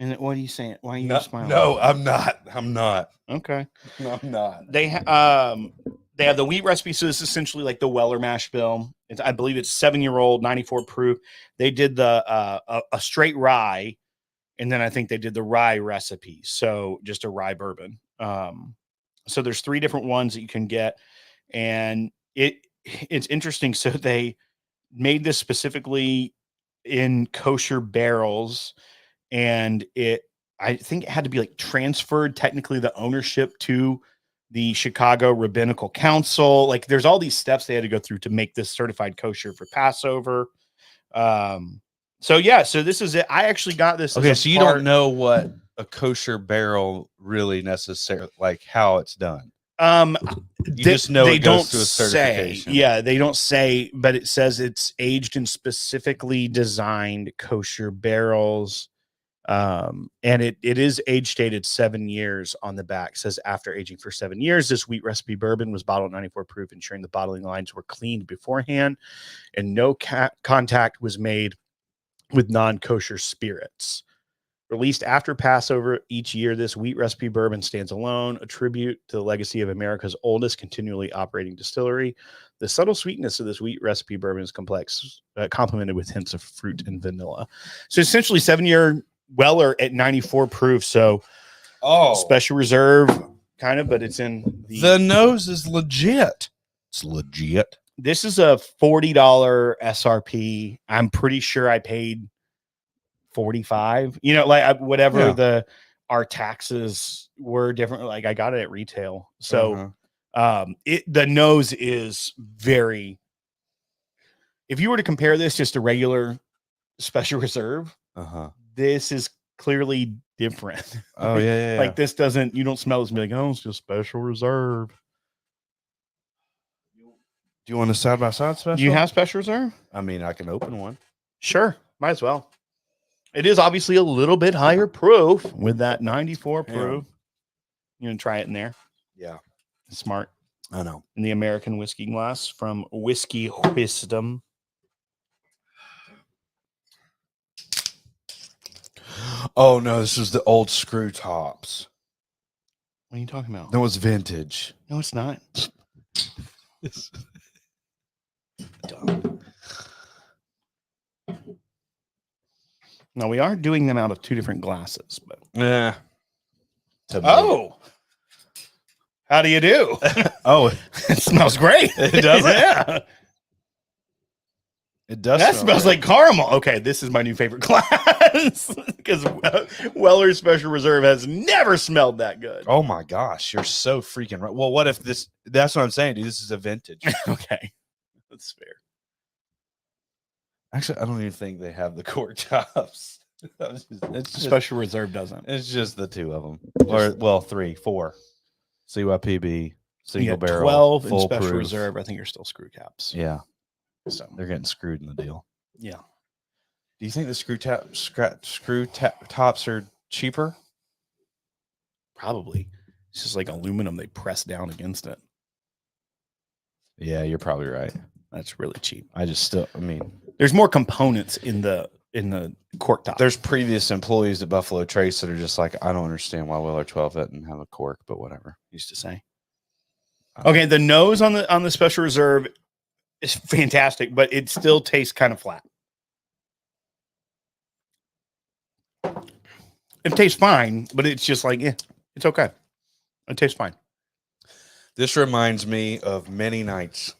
And what are you saying? Why are you smiling? No, I'm not. Okay. No, I'm not. They have the wheat recipe. So this is essentially like the Weller mash bill. I believe it's 7-year-old, 94 proof. They did the a straight rye. And then I think they did the rye recipe. So just a rye bourbon. So there's 3 different ones that you can get. And it's interesting. So they made this specifically in kosher barrels. And I think it had to be like transferred technically the ownership to the Chicago Rabbinical Council. Like there's all these steps they had to go through to make this certified kosher for Passover. So this is it. I actually got this. Okay, so you don't know what a kosher barrel really necessarily, like how it's done. You just know it goes through a certification. They don't say, but it says it's aged in specifically designed kosher barrels. And it is age stated 7 years on the back. It says after aging for 7 years, this wheat recipe bourbon was bottled 94 proof, ensuring the bottling lines were cleaned beforehand and no contact was made with non-kosher spirits. Released after Passover each year, this wheat recipe bourbon stands alone, a tribute to the legacy of America's oldest continually operating distillery. The subtle sweetness of this wheat recipe bourbon is complex, complemented with hints of fruit and vanilla. So essentially 7-year Weller at 94 proof. So special reserve kind of, but it's in the nose is legit. It's legit. This is a $40 SRP. I'm pretty sure I paid $45. You know, like whatever our taxes were different. Like I got it at retail, so the nose is very. If you were to compare this just to regular special reserve, this is clearly different. Oh yeah. Like this doesn't. You don't smell this and be like, oh, it's just special reserve. Do you want a side-by-side special? Do you have special reserve? I mean, I can open one. Sure. Might as well. It is obviously a little bit higher proof with that 94 proof. You gonna try it in there? Yeah. Smart. I know. In the American whiskey glass from Whiskey Wisdom. Oh no, this was the old screw tops. What are you talking about? That was vintage. No, it's not. Dumb. Now we are doing them out of two different glasses, but yeah. Oh, how do you do? Oh, it smells great. It does. Yeah, it does. That smells like caramel. Okay, this is my new favorite glass because Weller's Special Reserve has never smelled that good. Oh my gosh, you're so freaking right. Well, what if this? That's what I'm saying, dude. This is a vintage. Okay, that's fair. Actually, I don't even think they have the cork tops. It's just, Special Reserve doesn't. It's just the two of them, or well, 3, 4. CYPB, single barrel, 12 and full Special proof. Reserve. I think are still screw caps. Yeah, so they're getting screwed in the deal. Yeah. Do you think the screw tops are cheaper? Probably. It's just like aluminum. They press down against it. Yeah, you're probably right. That's really cheap. I mean, there's more components in the cork top. There's previous employees at Buffalo Trace that are just like, I don't understand why Weller 12 doesn't have a cork, but whatever. Used to say. Okay, the nose on the Special Reserve is fantastic, but it still tastes kind of flat. It tastes fine, but it's just like, it's okay. It tastes fine. This reminds me of many nights.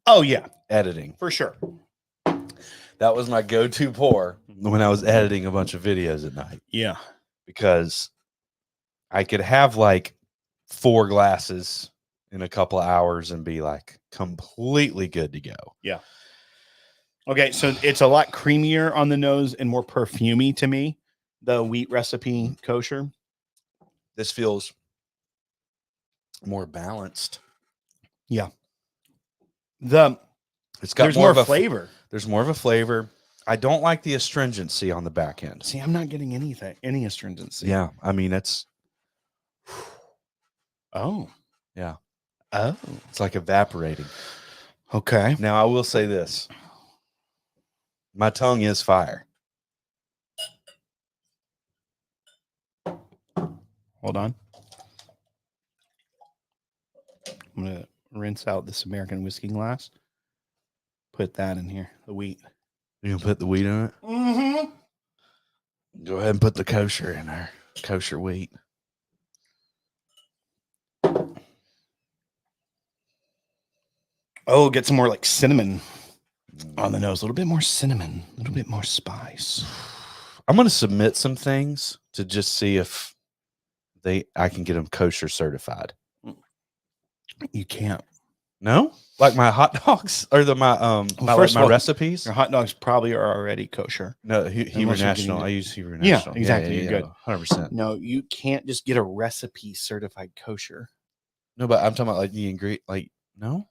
Oh, yeah. Editing. For sure. That was my go-to pour when I was editing a bunch of videos at night. Yeah. Because I could have like 4 glasses in a couple of hours and be like completely good to go. Yeah. Okay, so it's a lot creamier on the nose and more perfumey to me, the wheat recipe kosher. This feels more balanced. Yeah. It's got there's more flavor. There's more of a flavor. I don't like the astringency on the back end. See, I'm not getting any astringency. Yeah, I mean it's. Oh, yeah. Oh, it's like evaporating. Okay. Now I will say this: my tongue is fire. Hold on. I'm gonna rinse out this American whiskey glass. Put that in here. The wheat. You gonna put the wheat in it? Mm-hmm. Go ahead and put the kosher in there. Kosher wheat. Oh, get some more like cinnamon on the nose. A little bit more cinnamon. A little bit more spice. I'm gonna submit some things to just see if I can get them kosher certified. You can't. No, like my hot dogs or my recipes. Your hot dogs probably are already kosher. No, Hebrew National. I use Hebrew National. Yeah, exactly. You're good. 100%. No, you can't just get a recipe certified kosher. No, but I'm talking about like the ingredient. Like no.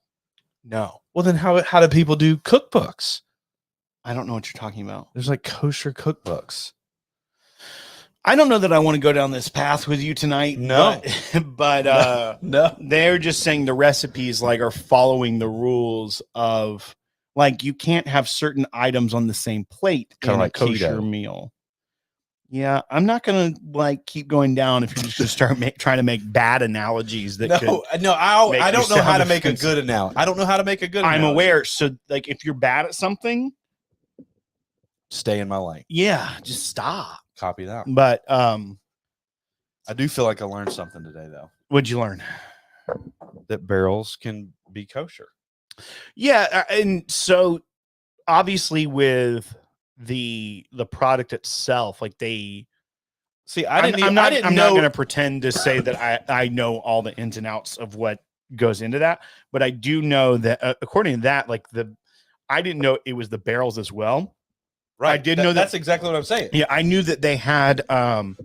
Well, then how do people do cookbooks? I don't know what you're talking about. There's like kosher cookbooks. I don't know that I want to go down this path with you tonight. No, but no. They're just saying the recipes like are following the rules of like you can't have certain items on the same plate in like a kosher meal. Yeah, I'm not gonna like keep going down if you're just gonna start trying to make bad analogies. That I don't know how to make a good analogy. I don't know how to make a good. I'm aware. So like, if you're bad at something, stay in my lane. Yeah, just stop. Copy that. But I do feel like I learned something today, though. What'd you learn? That barrels can be kosher. Yeah, and so obviously with the product itself. Like they see, I'm not going to pretend to say that I know all the ins and outs of what goes into that, but I do know that according to that, like I didn't know it was the barrels as well. Right. I did know that's exactly what I'm saying. Yeah, I knew that they had I'm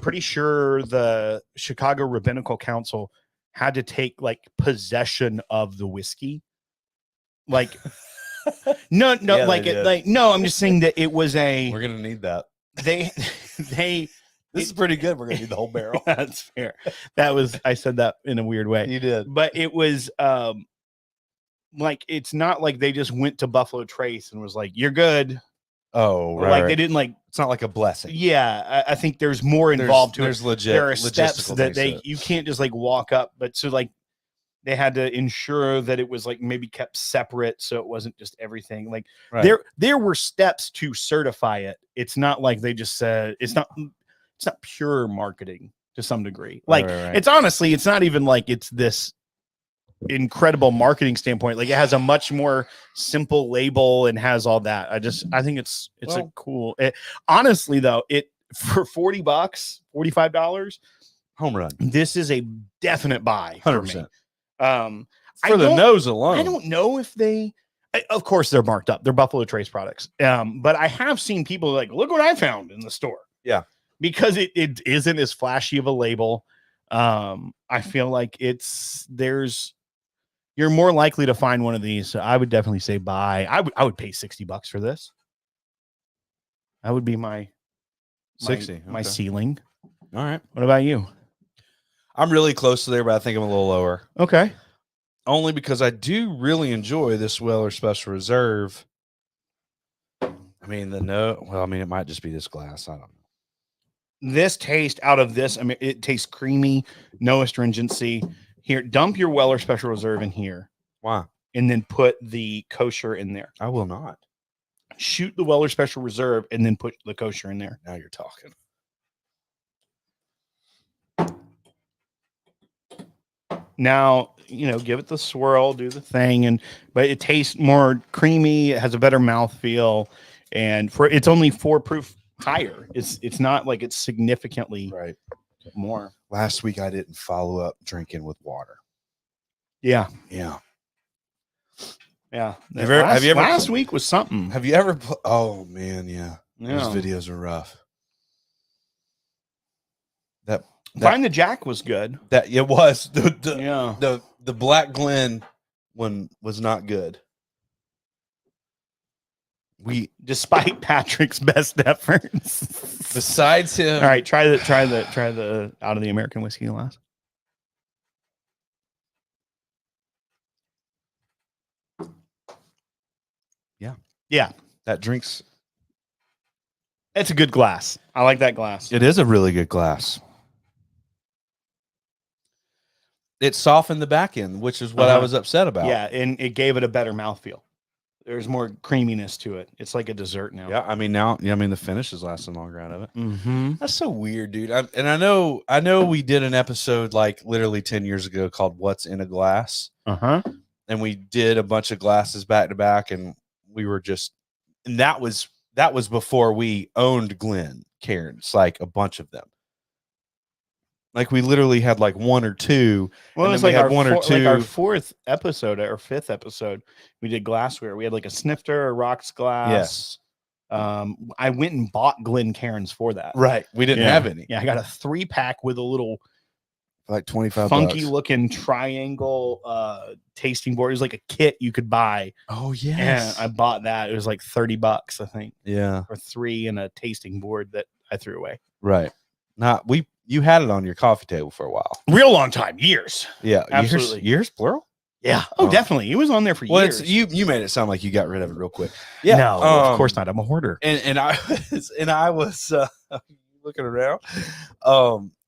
pretty sure the Chicago Rabbinical Council had to take like possession of the whiskey. Like no, Yeah, no, I'm just saying that it was we're gonna need that. They this is pretty good. We're gonna need the whole barrel. That's fair. I said that in a weird way. You did. But it was like it's not like they just went to Buffalo Trace and was like, you're good. Oh, right. Like they didn't like it's not like a blessing. Yeah, I think there's more involved to it. There's legit. There are steps that you can't just like walk up, but so like they had to ensure that it was like maybe kept separate so it wasn't just everything. Like there were steps to certify it. It's not like they just said it's not pure marketing to some degree. Like it's honestly, it's not even like it's this incredible marketing standpoint. Like it has a much more simple label and has all that. I think it's a cool honestly though, it for $40, $45 home run. This is a definite buy 100%. For the nose alone. I don't know if of course they're marked up. They're Buffalo Trace products. But I have seen people like, look what I found in the store. Yeah. Because it isn't as flashy of a label. I feel like you're more likely to find one of these. So I would definitely say buy. I would pay $60 for this. That would be my 60. My ceiling. All right. What about you? I'm really close to there, but I think I'm a little lower. Okay. Only because I do really enjoy this Weller Special Reserve. I mean, it might just be this glass. I don't know. This taste out of this, I mean, it tastes creamy, no astringency. Here, dump your Weller Special Reserve in here. Why? And then put the Kosher in there. I will not. Shoot the Weller Special Reserve and then put the Kosher in there. Now you're talking. Now, give it the swirl, do the thing, but it tastes more creamy. It has a better mouthfeel, and it's only 4 proof higher. It's not like it's significantly more. Last week I didn't follow up drinking with water. Yeah. Have you ever? Last week was something. Have you ever? Oh man, yeah. Those videos are rough. Find the Jack was good. That it was the Black Glen one was not good. Despite Patrick's best efforts. Besides him. All right, try the out of the American whiskey glass. Yeah. That drinks. It's a good glass. I like that glass. It is a really good glass. It softened the back end, which is what I was upset about. Yeah, and it gave it a better mouthfeel. There's more creaminess to it. It's like a dessert now. Yeah, I mean the finish is lasting longer out of it. Mm-hmm. That's so weird, dude. I know we did an episode like literally 10 years ago called "What's in a Glass." And we did a bunch of glasses back to back, and we were and that was before we owned Glen Cairns, like a bunch of them. Like we literally had like 1 or 2. Well, it was like our 1 or 2. Like our 4th episode or 5th episode, we did glassware. We had like a snifter, a rocks glass. Yes. I went and bought Glen Cairns for that. Right. We didn't have any. Yeah, I got a 3-pack with a little like $25 funky looking triangle tasting board. It was like a kit you could buy. Oh yes. And I bought that. It was like $30, I think. Yeah. Or 3 and a tasting board that I threw away. Right. You had it on your coffee table for a while. Real long time. Years. Yeah. Absolutely. Years plural? Yeah. Oh, definitely. It was on there for years. You made it sound like you got rid of it real quick. Yeah. No, of course not. I'm a hoarder. And I was looking around.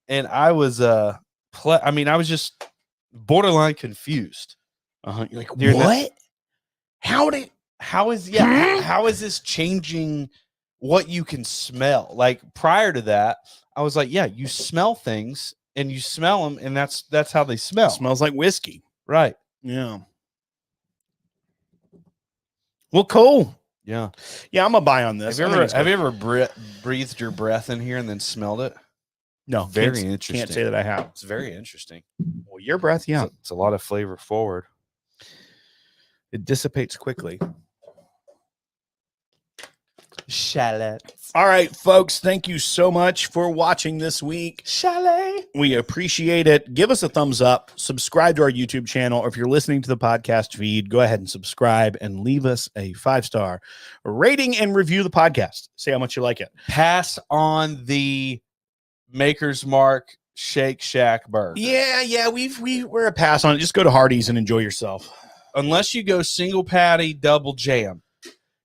And I was I was just borderline confused. You're like, what? How is this changing what you can smell? Like prior to that, I was like, yeah, you smell things and you smell them, and that's how they smell. It smells like whiskey. Right. Yeah. Well, cool. Yeah. Yeah, I'm a buy on this. Have you ever breathed your breath in here and then smelled it? No, very interesting. Can't say that I have. It's very interesting. Well, your breath, yeah. It's a lot of flavor forward. It dissipates quickly. Shallots. All right, folks. Thank you so much for watching this week. Chalet. We appreciate it. Give us a thumbs up. Subscribe to our YouTube channel. Or if you're listening to the podcast feed, go ahead and subscribe and leave us a 5-star rating and review the podcast. Say how much you like it. Pass on the Maker's Mark Shake Shack burger. Yeah. We're a pass on it. Just go to Hardee's and enjoy yourself. Unless you go single patty, double jam.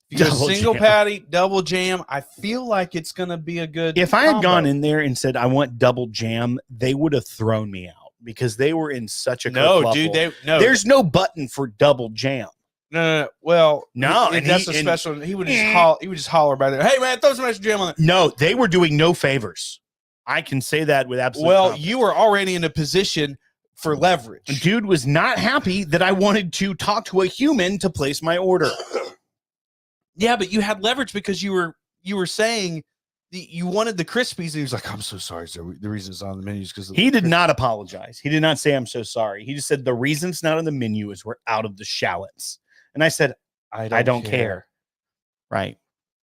If you go single patty, double jam, I feel like it's going to be a good If I had gone in there and said, I want double jam, they would have thrown me out because they were in such a No, dude, there's no button for double jam. No. Well, no, and that's a special. He would just holler by there. Hey, man, throw some extra jam on it. No, they were doing no favors. I can say that with absolute confidence. You were already in a position for leverage. Dude was not happy that I wanted to talk to a human to place my order. Yeah, but you had leverage because you were saying you wanted the Crispies, and he was like, "I'm so sorry, sir. The reason it's on the menu is because he did not apologize. He did not say I'm so sorry. He just said the reason it's not on the menu is we're out of the shallots." And I said, "I don't care." Right.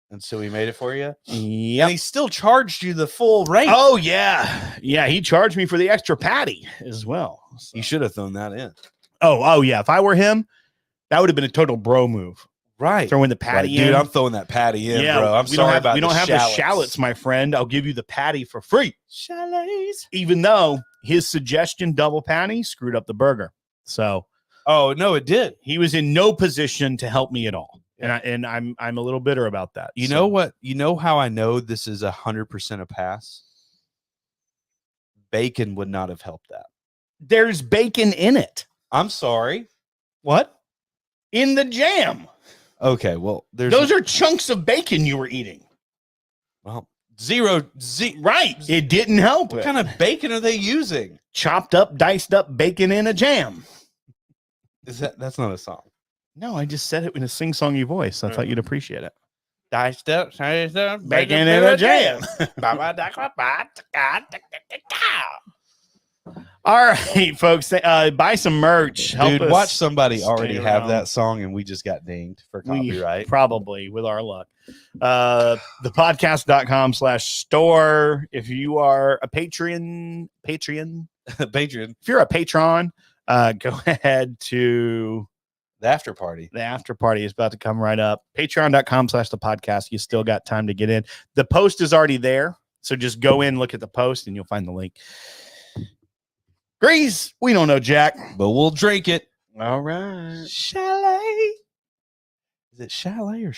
And so he made it for you. Yeah. And he still charged you the full rate. Oh yeah. He charged me for the extra patty as well. So. You should have thrown that in. Oh yeah. If I were him, that would have been a total bro move. Right. Throwing the patty in. Dude, I'm throwing that patty in, bro. We don't have the shallots, my friend. I'll give you the patty for free. Shallots. Even though his suggestion double patty screwed up the burger. So oh no, it did. He was in no position to help me at all. Yeah. And I'm a little bitter about that. You know what? You know how I know this is 100% a pass? Bacon would not have helped that. There's bacon in it. I'm sorry. What? In the jam. Okay, well, those are chunks of bacon you were eating. Well, zero. Right. It didn't help. What kind of bacon are they using? Chopped up, diced up bacon in a jam. That's not a song. No, I just said it in a sing-songy voice. I thought you'd appreciate it. Diced up, bacon in a jam. All right, folks. Buy some merch. Dude, watch somebody already have that song, and we just got dinged for copyright. Probably, with our luck. Thepodcast.com/store. If you are a Patreon. If you're a patron, go ahead to the after party. The after party is about to come right up. Patreon.com/thepodcast. You still got time to get in. The post is already there. So just go in, look at the post, and you'll find the link. Greeze, we don't know Jack, but we'll drink it. All right. Chalet. Is it chalet or